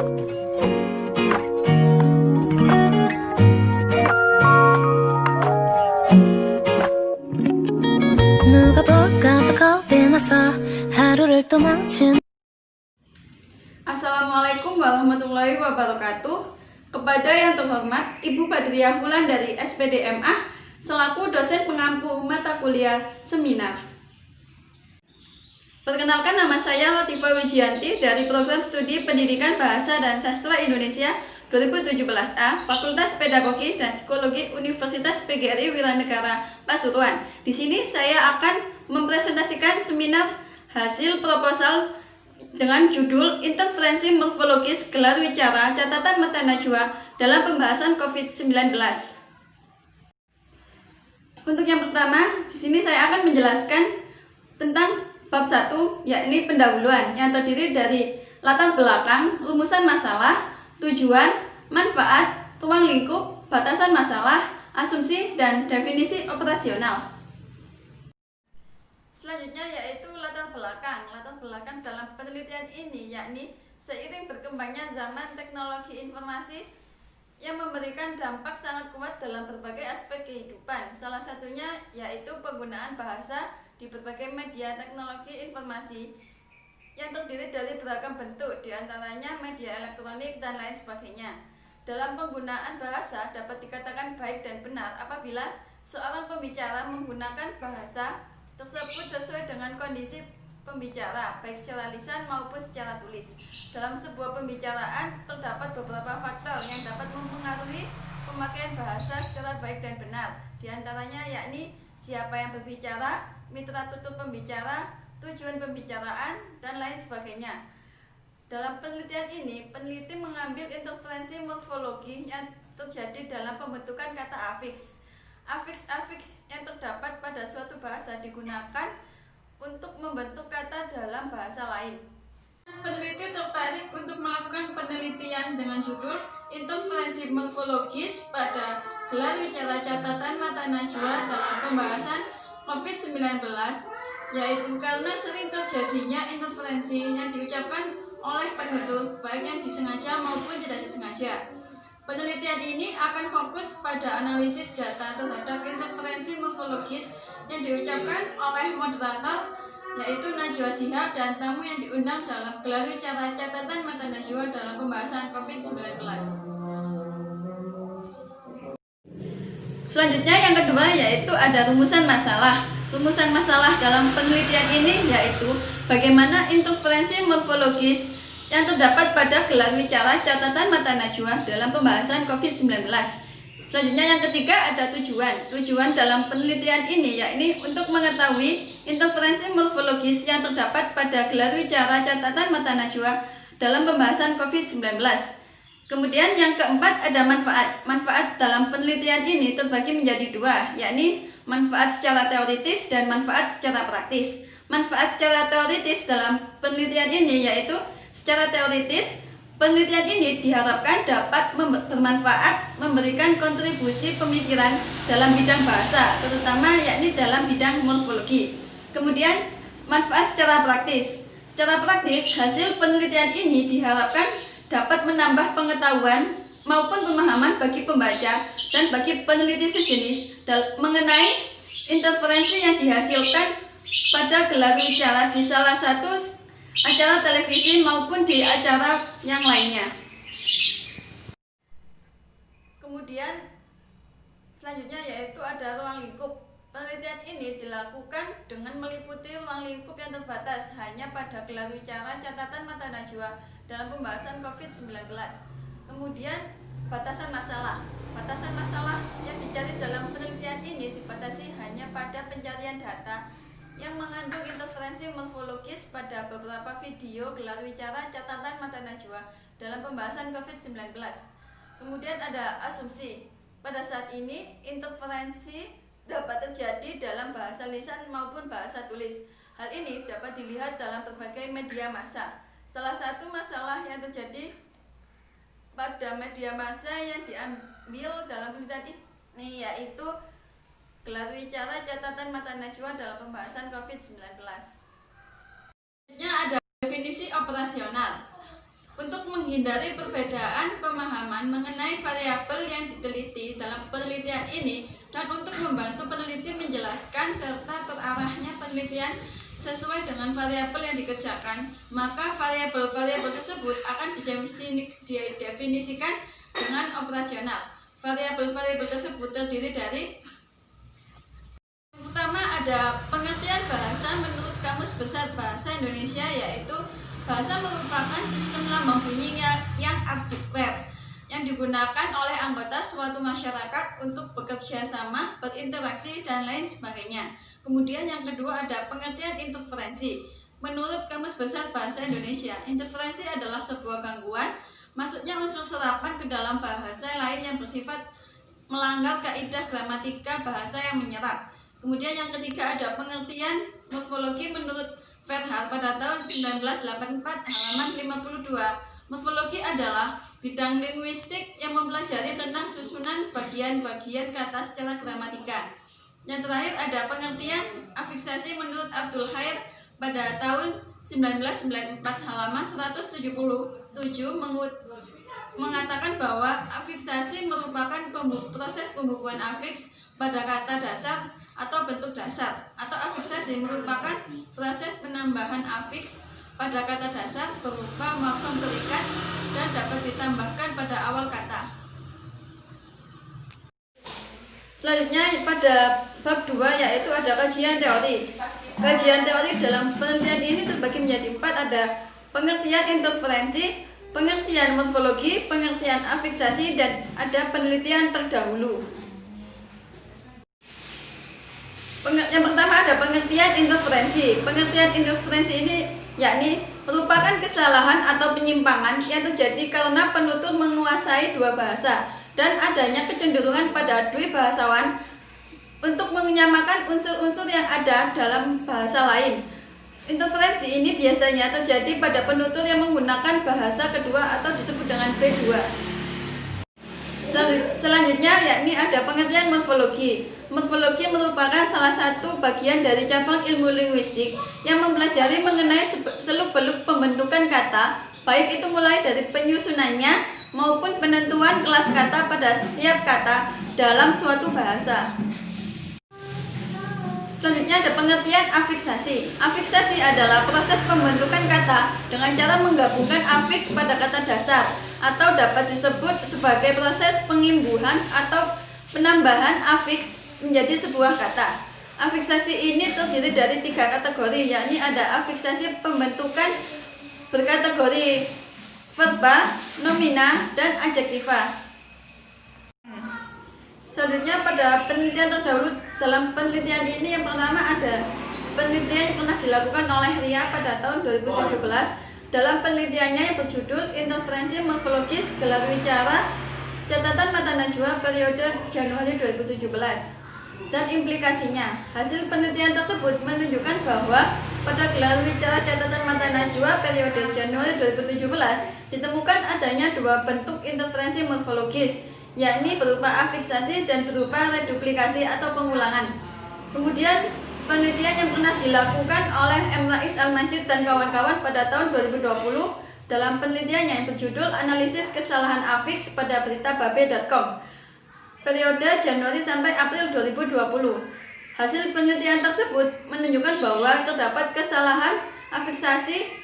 누가 볼까 봐 겁이 나서 하루를 또 망친. Assalamualaikum warahmatullahi wabarakatuh. Kepada yang terhormat Ibu Badriah Wulan dari SPDMA selaku dosen pengampu mata kuliah seminar. Perkenalkan, nama saya Latifah Wijianti dari Program Studi Pendidikan Bahasa dan Sastra Indonesia 2017A, Fakultas Pedagogi dan Psikologi Universitas PGRI Wiranegara Pasuruan. Di sini saya akan mempresentasikan seminar hasil proposal dengan judul Interferensi Morfologis Gelar Wicara Catatan Mata Najwa dalam Pembahasan COVID-19. Untuk yang pertama, di sini saya akan menjelaskan tentang bab 1, yakni pendahuluan, yang terdiri dari latar belakang, rumusan masalah, tujuan, manfaat, ruang lingkup, batasan masalah, asumsi, dan definisi operasional. Selanjutnya yaitu latar belakang. Latar belakang dalam penelitian ini yakni seiring berkembangnya zaman teknologi informasi yang memberikan dampak sangat kuat dalam berbagai aspek kehidupan. Salah satunya yaitu penggunaan bahasa di berbagai media teknologi informasi yang terdiri dari beragam bentuk, diantaranya media elektronik dan lain sebagainya. Dalam penggunaan bahasa dapat dikatakan baik dan benar apabila seorang pembicara menggunakan bahasa tersebut sesuai dengan kondisi pembicara, baik secara lisan maupun secara tulis. Dalam sebuah pembicaraan terdapat beberapa faktor yang dapat mempengaruhi pemakaian bahasa secara baik dan benar. Di antaranya yakni siapa yang berbicara, mitra tutur pembicara, tujuan pembicaraan, dan lain sebagainya. Dalam penelitian ini, peneliti mengambil interferensi morfologi yang terjadi dalam pembentukan kata afiks. Afiks-afiks yang terdapat pada suatu bahasa digunakan untuk membentuk kata dalam bahasa lain. Peneliti tertarik untuk melakukan penelitian dengan judul Interferensi Morfologis pada Gelar Wicara Catatan Mata Najwa dalam Pembahasan COVID-19, yaitu karena sering terjadinya interferensi yang diucapkan oleh penutur, baik yang disengaja maupun tidak disengaja. Penelitian ini akan fokus pada analisis data terhadap interferensi morfologis yang diucapkan oleh moderator, yaitu Najwa Shihab, dan tamu yang diundang dalam gelar wicara catatan mata Najwa dalam pembahasan COVID-19. Selanjutnya yang kedua yaitu ada rumusan masalah. Rumusan masalah dalam penelitian ini yaitu bagaimana interferensi morfologis yang terdapat pada gelar wicara catatan mata Najwa dalam pembahasan COVID-19. Selanjutnya yang ketiga ada tujuan. Tujuan dalam penelitian ini yakni untuk mengetahui interferensi morfologis yang terdapat pada gelar wicara catatan mata Najwa dalam pembahasan COVID-19. Kemudian yang keempat ada manfaat. Manfaat dalam penelitian ini terbagi menjadi dua, yakni manfaat secara teoritis dan manfaat secara praktis. Manfaat secara teoritis dalam penelitian ini yaitu secara teoritis, penelitian ini diharapkan dapat bermanfaat memberikan kontribusi pemikiran dalam bidang bahasa, terutama yakni dalam bidang morfologi. Kemudian manfaat secara praktis. Secara praktis, hasil penelitian ini diharapkan dapat menambah pengetahuan maupun pemahaman bagi pembaca dan bagi peneliti sejenis mengenai interferensi yang dihasilkan pada gelar wicara di salah satu acara televisi maupun di acara yang lainnya. Kemudian selanjutnya yaitu ada ruang lingkup. Penelitian ini dilakukan dengan meliputi ruang lingkup yang terbatas hanya pada gelar wicara catatan mata Najwa dalam pembahasan COVID-19. Kemudian batasan masalah. Batasan masalah yang dicari dalam penelitian ini dibatasi hanya pada pencarian data yang mengandung interferensi morfologis pada beberapa video gelar wicara catatan mata Najwa dalam pembahasan COVID-19. Kemudian ada asumsi. Pada saat ini interferensi dapat terjadi dalam bahasa lisan maupun bahasa tulis. Hal ini dapat dilihat dalam berbagai media massa. Salah satu masalah yang terjadi pada media massa yang diambil dalam penelitian ini yaitu gelar wicara catatan mata Najwa dalam pembahasan COVID-19. Selanjutnya ada definisi operasional. Untuk menghindari perbedaan pemahaman mengenai variabel yang diteliti dalam penelitian ini dan untuk membantu peneliti menjelaskan serta terarahnya penelitian sesuai dengan variabel yang dikerjakan, maka variabel-variabel tersebut akan didefinisikan dengan operasional. Variabel-variabel tersebut terdiri dari pertama ada pengertian bahasa menurut Kamus Besar Bahasa Indonesia, yaitu bahasa merupakan sistem lambang bunyi yang arbitrer yang digunakan oleh anggota suatu masyarakat untuk bekerja sama, berinteraksi, dan lain sebagainya. Kemudian yang kedua ada pengertian interferensi. Menurut Kamus Besar Bahasa Indonesia, interferensi adalah sebuah gangguan, maksudnya unsur serapan ke dalam bahasa lain yang bersifat melanggar kaidah gramatika bahasa yang menyerap. Kemudian yang ketiga ada pengertian morfologi menurut Verhaar pada tahun 1984 halaman 52. Morfologi adalah bidang linguistik yang mempelajari tentang susunan bagian-bagian kata secara gramatika. Yang terakhir ada pengertian afiksasi menurut Abdul Khair pada tahun 1994 halaman 177 mengatakan bahwa afiksasi merupakan proses pembukuan afiks pada kata dasar atau bentuk dasar, atau afiksasi merupakan proses penambahan afiks pada kata dasar berupa morfem terikat dan dapat ditambahkan pada awal kata. Selanjutnya pada bab 2 yaitu ada kajian teori. Kajian teori dalam penelitian ini terbagi menjadi 4, ada pengertian interferensi, pengertian morfologi, pengertian afiksasi, dan ada penelitian terdahulu. Yang pertama ada pengertian interferensi. Pengertian interferensi ini yakni merupakan kesalahan atau penyimpangan yang terjadi karena penutur menguasai dua bahasa dan adanya kecenderungan pada dui bahasawan untuk menyamakan unsur-unsur yang ada dalam bahasa lain. Interferensi ini biasanya terjadi pada penutur yang menggunakan bahasa kedua atau disebut dengan B2. Selanjutnya yakni ada pengertian morfologi. Morfologi merupakan salah satu bagian dari cabang ilmu linguistik yang mempelajari mengenai seluk-beluk pembentukan kata, baik itu mulai dari penyusunannya maupun penentuan kelas kata pada setiap kata dalam suatu bahasa. Selanjutnya ada pengertian afiksasi. Afiksasi adalah proses pembentukan kata dengan cara menggabungkan afiks pada kata dasar, atau dapat disebut sebagai proses pengimbuhan atau penambahan afiks menjadi sebuah kata. Afiksasi ini terdiri dari 3 kategori, yakni ada afiksasi pembentukan berkategori verba, nomina, dan adjektiva. Selanjutnya pada penelitian terdahulu dalam penelitian ini yang pertama ada penelitian yang pernah dilakukan oleh Ria pada tahun 2017 dalam penelitiannya yang berjudul Interferensi Morfologis Gelar Wicara Catatan Mata Najwa periode Januari 2017 dan implikasinya. Hasil penelitian tersebut menunjukkan bahwa pada gelar wicara catatan mata najwa periode Januari 2017 ditemukan adanya 2 bentuk interferensi morfologis, yakni berupa afiksasi dan berupa reduplikasi atau pengulangan. Kemudian penelitian yang pernah dilakukan oleh M. Rais Al-Majid dan kawan-kawan pada tahun 2020 dalam penelitiannya yang berjudul Analisis Kesalahan Afiks pada beritababe.com periode Januari sampai April 2020. Hasil penelitian tersebut menunjukkan bahwa terdapat kesalahan afiksasi,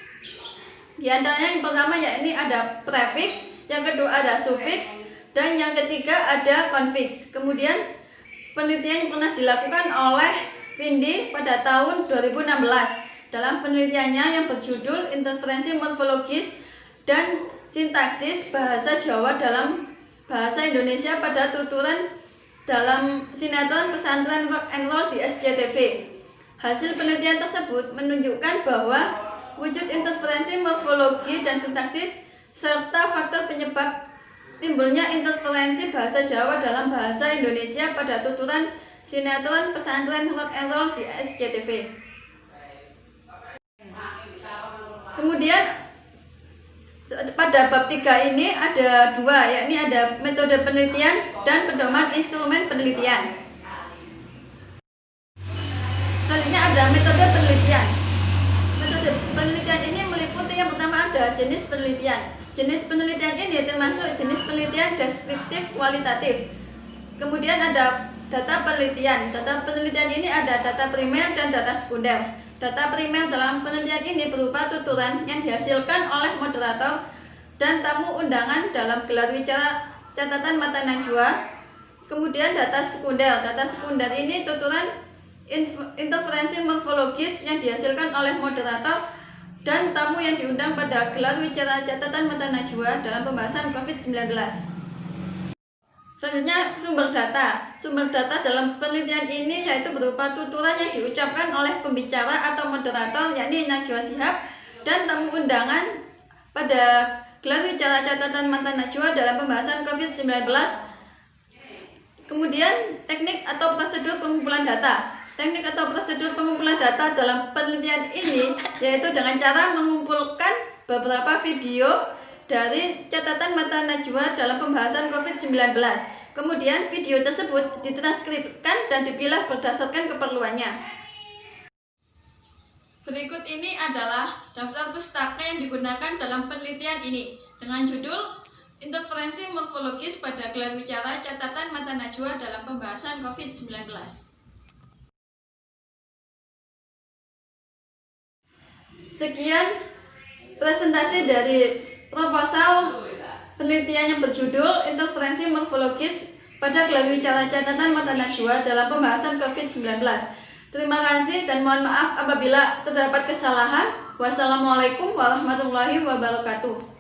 di antaranya yang pertama yakni ada prefiks, yang kedua ada sufiks, dan yang ketiga ada konfiks. Kemudian penelitian yang pernah dilakukan oleh Vindi pada tahun 2016 dalam penelitiannya yang berjudul Interferensi Morfologis dan Sintaksis Bahasa Jawa dalam Bahasa Indonesia pada tuturan dalam sinetron Pesantren Rock and Roll di SCTV. Hasil penelitian tersebut menunjukkan bahwa wujud interferensi morfologi dan sintaksis serta faktor penyebab timbulnya interferensi bahasa Jawa dalam bahasa Indonesia pada tuturan sinetron Pesantren Rock and Roll di SCTV. Kemudian pada bab 3 ini ada 2, yakni ada metode penelitian dan pedoman instrumen penelitian. Selanjutnya ada metode penelitian. Metode penelitian ini meliputi yang pertama ada jenis penelitian. Jenis penelitian ini termasuk jenis penelitian deskriptif kualitatif. Kemudian ada data penelitian. Data penelitian ini ada data primer dan data sekunder. Data primer dalam penelitian ini berupa tuturan yang dihasilkan oleh moderator dan tamu undangan dalam gelar wicara catatan mata najwa. Kemudian data sekunder. Data sekunder ini tuturan interferensi morfologis yang dihasilkan oleh moderator dan tamu yang diundang pada gelar wicara catatan mata najwa dalam pembahasan COVID-19. Selanjutnya sumber data. Sumber data dalam penelitian ini yaitu berupa tuturan yang diucapkan oleh pembicara atau moderator yakni Najwa Shihab dan tamu undangan pada gelar wicara catatan mata najwa dalam pembahasan COVID-19. Kemudian teknik atau prosedur pengumpulan data. Teknik atau prosedur pengumpulan data dalam penelitian ini yaitu dengan cara mengumpulkan beberapa video dari catatan mata najwa dalam pembahasan COVID-19. Kemudian video tersebut ditranskripsikan dan dipilah berdasarkan keperluannya. Berikut ini adalah daftar pustaka yang digunakan dalam penelitian ini dengan judul Interferensi Morfologis pada Gelar Wicara Catatan Mata Najwa dalam Pembahasan COVID-19. Sekian presentasi dari proposal penelitian yang berjudul Interferensi Morfologis pada Gelar Wicara Catatan Mata Najwa dalam Pembahasan COVID-19. Terima kasih dan mohon maaf apabila terdapat kesalahan. Wassalamualaikum warahmatullahi wabarakatuh.